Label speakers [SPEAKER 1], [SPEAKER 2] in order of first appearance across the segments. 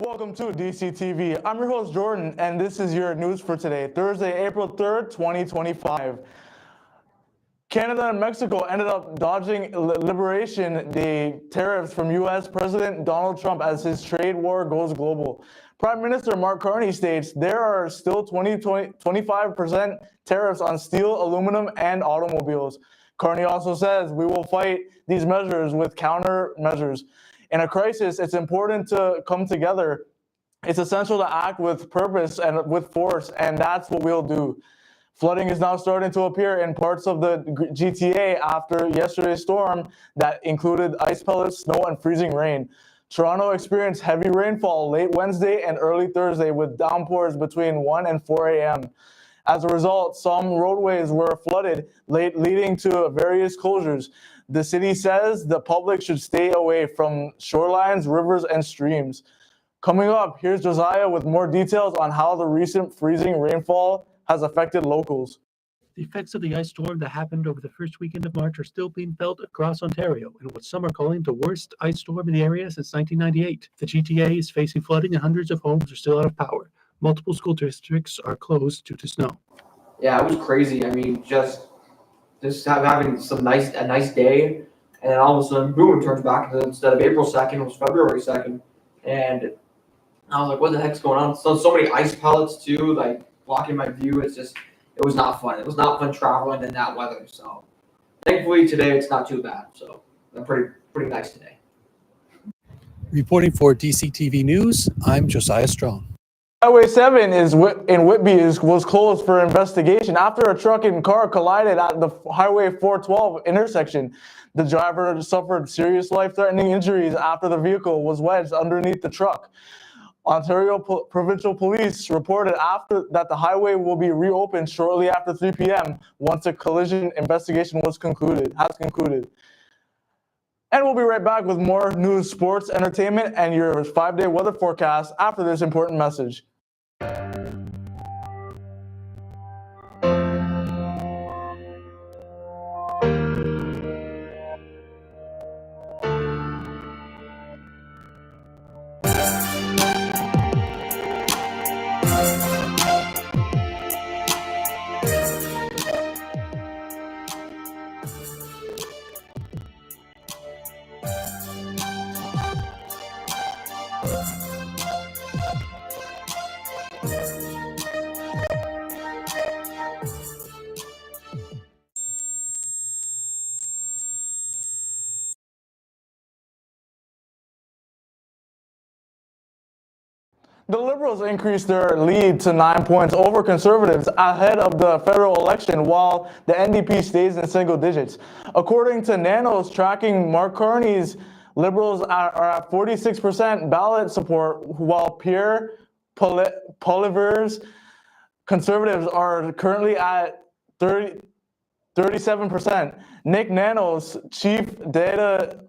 [SPEAKER 1] Welcome to DCTV. I'm your host, Jordan, and this is your news for today, Thursday, April 3rd, 2025. Canada and Mexico ended up dodging Liberation Day tariffs from U.S. President Donald Trump as his trade war goes global. Prime Minister Mark Carney states there are still 25% tariffs on steel, aluminum, and automobiles. Carney also says we will fight these measures with countermeasures. In a crisis, it's important to come together. It's essential to act with purpose and with force, and that's what we'll do. Flooding is now starting to appear in parts of the GTA after yesterday's storm that included ice pellets, snow, and freezing rain. Toronto experienced heavy rainfall late Wednesday and early Thursday with downpours between 1 and 4 a.m. As a result, some roadways were flooded, leading to various closures. The city says the public should stay away from shorelines, rivers, and streams. Coming up, here's Josiah with more details on how the recent freezing rainfall has affected locals.
[SPEAKER 2] The effects of the ice storm that happened over the first weekend of March are still being felt across Ontario in what some are calling the worst ice storm in the area since 1998. The GTA is facing flooding and hundreds of homes are still out of power. Multiple school districts are closed due to snow.
[SPEAKER 3] Yeah, it was crazy. I mean, just having a nice day, and then all of a sudden, boom, it turns back to instead of April 2nd, it was February 2nd. And I was like, what the heck's going on? So many ice pellets too, like blocking my view. It was not fun. It was not fun traveling in that weather. So thankfully today it's not too bad. So I'm pretty nice today.
[SPEAKER 2] Reporting for DCTV News, I'm Josiah Strong.
[SPEAKER 1] Highway 7 in Whitby was closed for investigation after a truck and car collided at the Highway 412 intersection. The driver suffered serious life-threatening injuries after the vehicle was wedged underneath the truck. Ontario Provincial Police reported that the highway will be reopened shortly after 3 p.m. once a collision investigation has concluded. And we'll be right back with more news, sports, entertainment, and your 5-day weather forecast after this important message. The Liberals increased their lead to 9 points over Conservatives ahead of the federal election, while the NDP stays in single digits. According to Nanos tracking Mark Carney's, Liberals are at 46% ballot support, while Pierre Poilievre's Conservatives are currently at 37%. Nick Nanos, chief data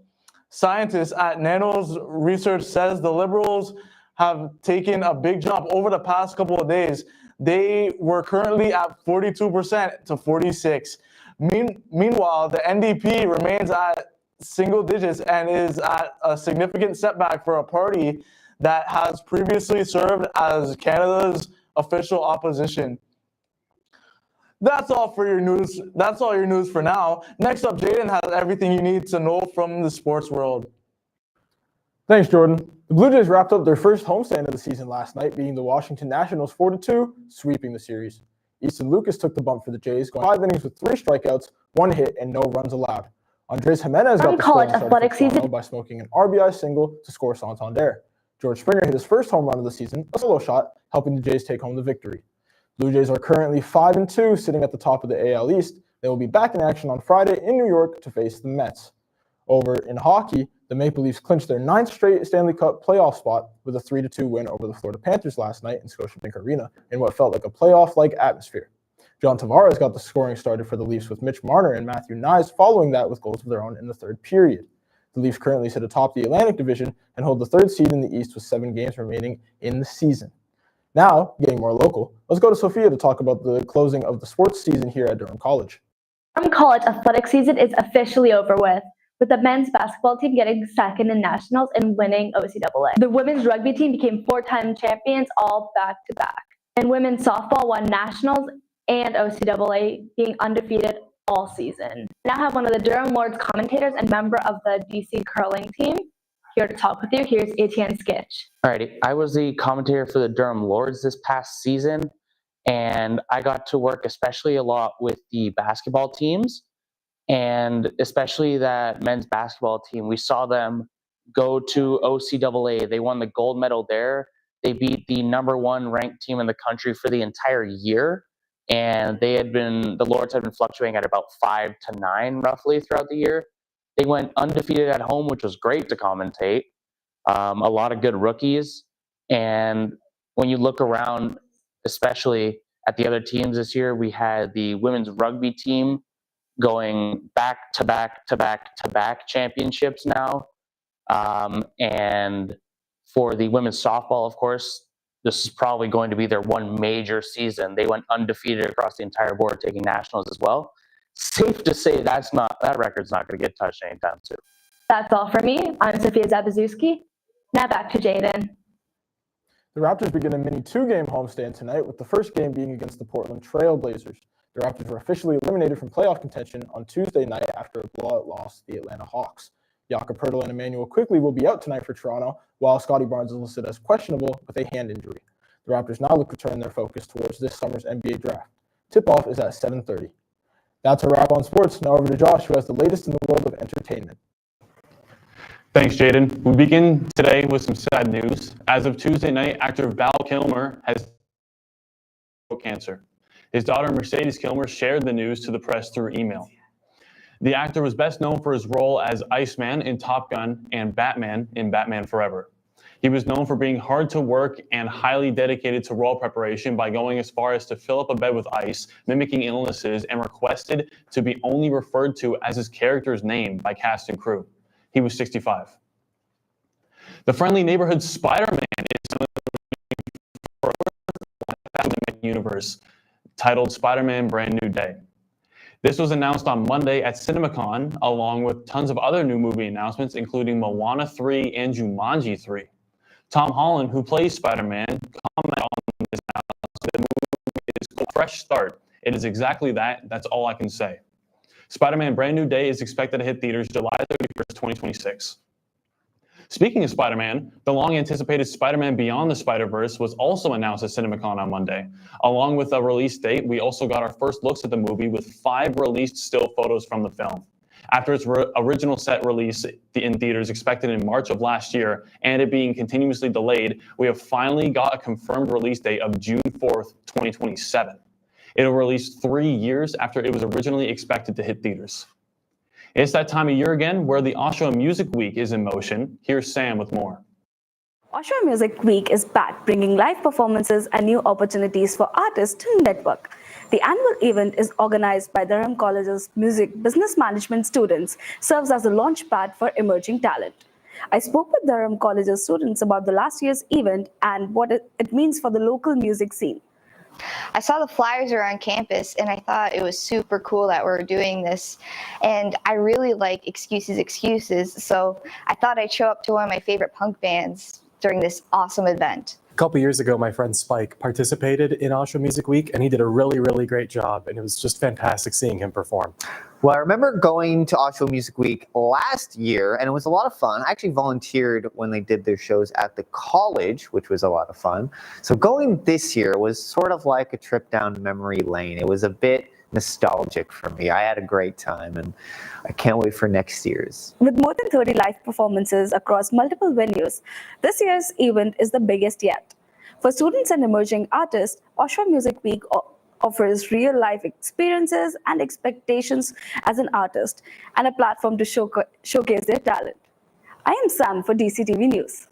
[SPEAKER 1] scientist at Nanos Research, says the Liberals have taken a big jump over the past couple of days. They were currently at 42% to 46%. Meanwhile, the NDP remains at single digits and is at a significant setback for a party that has previously served as Canada's official opposition. That's all for your news. That's all your news for now. Next up, Jaden has everything you need to know from the sports world.
[SPEAKER 4] Thanks, Jordan. The Blue Jays wrapped up their first homestand of the season last night, beating the Washington Nationals 4-2, sweeping the series. Easton Lucas took the bump for the Jays, going 5 innings with 3 strikeouts, 1 hit, and no runs allowed. Andres Jimenez got the scoring started for Toronto by smoking an RBI single to score Santander. George Springer hit his first home run of the season, a solo shot, helping the Jays take home the victory. Blue Jays are currently 5-2, sitting at the top of the AL East. They will be back in action on Friday in New York to face the Mets. Over in hockey, the Maple Leafs clinched their 9th straight Stanley Cup playoff spot with a 3-2 win over the Florida Panthers last night in Scotiabank Arena in what felt like a playoff-like atmosphere. John Tavares got the scoring started for the Leafs with Mitch Marner and Matthew Knies following that with goals of their own in the third period. The Leafs currently sit atop the Atlantic Division and hold the 3rd seed in the East with 7 games remaining in the season. Now, getting more local, let's go to Sophia to talk about the closing of the sports season here at Durham College.
[SPEAKER 5] Durham College athletic season is officially over with with the men's basketball team getting second in nationals and winning OCAA. The women's rugby team became 4-time champions, all back-to-back. And women's softball won nationals and OCAA, being undefeated all season. Now I have one of the Durham Lords commentators and member of the DC curling team here to talk with you. Here's Etienne Skitch.
[SPEAKER 6] Alrighty, I was the commentator for the Durham Lords this past season, and I got to work especially a lot with the basketball teams, and especially that men's basketball team. We saw them go to OCAA. They won the gold medal there. They beat the #1 ranked team in the country for the entire year, and the Lords had been fluctuating at about 5 to 9 roughly throughout the year. They went undefeated at home, which was great to commentate. A lot of good rookies. And when you look around, especially at the other teams this year, we had the women's rugby team going back to back to back to back championships now. And for the women's softball, of course, this is probably going to be their one major season. They went undefeated across the entire board, taking nationals as well. Safe to say that record's not going to get touched anytime soon.
[SPEAKER 5] That's all for me. I'm Sophia Zabazuski. Now back to Jaden.
[SPEAKER 4] The Raptors begin a mini 2-game homestand tonight, with the first game being against the Portland Trail Blazers. The Raptors were officially eliminated from playoff contention on Tuesday night after a blowout loss to the Atlanta Hawks. Jakob Poeltl and Emmanuel Quickley will be out tonight for Toronto, while Scotty Barnes is listed as questionable with a hand injury. The Raptors now look to turn their focus towards this summer's NBA draft. Tip-off is at 7:30. That's a wrap on sports. Now over to Josh, who has the latest in the world of entertainment.
[SPEAKER 1] Thanks, Jaden. We begin today with some sad news. As of Tuesday night, actor Val Kilmer has cancer. His daughter Mercedes Kilmer shared the news to the press through email. The actor was best known for his role as Iceman in Top Gun and Batman in Batman Forever. He was known for being hard to work and highly dedicated to role preparation by going as far as to fill up a bed with ice, mimicking illnesses, and requested to be only referred to as his character's name by cast and crew. He was 65. The friendly neighborhood Spider-Man is for a universe titled Spider-Man Brand New Day. This was announced on Monday at CinemaCon, along with tons of other new movie announcements, including Moana 3 and Jumanji 3. Tom Holland, who plays Spider-Man, commented on this announcement. The movie is a fresh start. It is exactly that. That's all I can say. Spider-Man Brand New Day is expected to hit theaters July 31st, 2026. Speaking of Spider-Man, the long-anticipated Spider-Man Beyond the Spider-Verse was also announced at CinemaCon on Monday. Along with a release date, we also got our first looks at the movie with 5 released still photos from the film. After its original set release in theaters expected in March of last year, and it being continuously delayed, we have finally got a confirmed release date of June 4th, 2027. It'll release 3 years after it was originally expected to hit theaters. It's that time of year again where the Oshawa Music Week is in motion. Here's Sam with more.
[SPEAKER 7] Oshawa Music Week is back, bringing live performances and new opportunities for artists to network. The annual event is organized by Durham College's Music Business Management students, serves as a launchpad for emerging talent. I spoke with Durham College's students about the last year's event and what it means for the local music scene.
[SPEAKER 8] I saw the flyers around campus and I thought it was super cool that we're doing this. And I really like Excuses. So I thought I'd show up to one of my favorite punk bands during this awesome event.
[SPEAKER 9] A couple years ago, my friend Spike participated in Oshawa Music Week, and he did a really, really great job, and it was just fantastic seeing him perform.
[SPEAKER 10] Well, I remember going to Oshawa Music Week last year, and it was a lot of fun. I actually volunteered when they did their shows at the college, which was a lot of fun. So going this year was sort of like a trip down memory lane. It was a bit nostalgic for me. I had a great time, and I can't wait for next year's.
[SPEAKER 7] With more than 30 live performances across multiple venues, this year's event is the biggest yet. For students and emerging artists, Oshawa Music Week offers real-life experiences and expectations as an artist, and a platform to showcase their talent. I am Sam for DCTV News.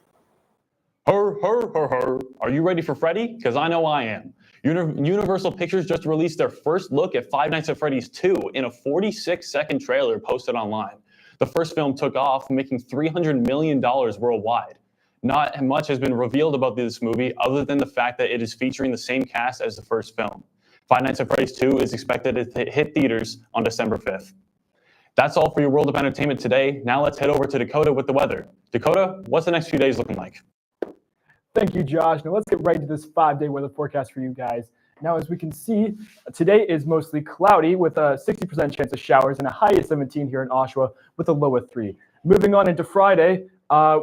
[SPEAKER 1] Are you ready for Freddy? Because I know I am. Universal Pictures just released their first look at Five Nights at Freddy's 2 in a 46-second trailer posted online. The first film took off, making $300 million worldwide. Not much has been revealed about this movie other than the fact that it is featuring the same cast as the first film. Five Nights at Freddy's 2 is expected to hit theaters on December 5th.
[SPEAKER 11] That's all for your world of entertainment today. Now let's head over to Dakota with the weather. Dakota, what's the next few days looking like?
[SPEAKER 4] Thank you, Josh. Now let's get right into this 5-day weather forecast for you guys. Now, as we can see, today is mostly cloudy with a 60% chance of showers and a high of 17 here in Oshawa with a low of 3. Moving on into Friday,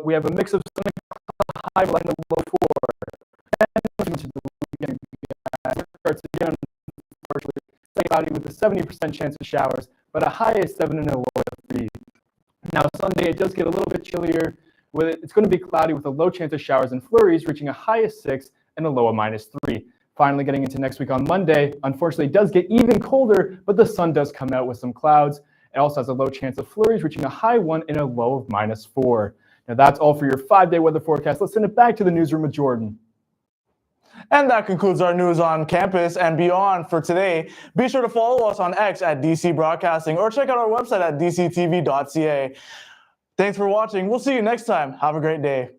[SPEAKER 4] we have a mix of sun and high line and low 4. And into the weekend, starts again, unfortunately, cloudy with a 70% chance of showers, but a high of 7 and a low of 3. Now, Sunday, it does get a little bit chillier. It's going to be cloudy with a low chance of showers and flurries, reaching a high of 6 and a low of -3. Finally, getting into next week on Monday, unfortunately, it does get even colder, but the sun does come out with some clouds. It also has a low chance of flurries, reaching a high 1 and a low of -4. Now, that's all for your 5-day weather forecast. Let's send it back to the newsroom with Jordan.
[SPEAKER 1] And that concludes our news on campus and beyond for today. Be sure to follow us on X at DC Broadcasting or check out our website at dctv.ca. Thanks for watching. We'll see you next time. Have a great day.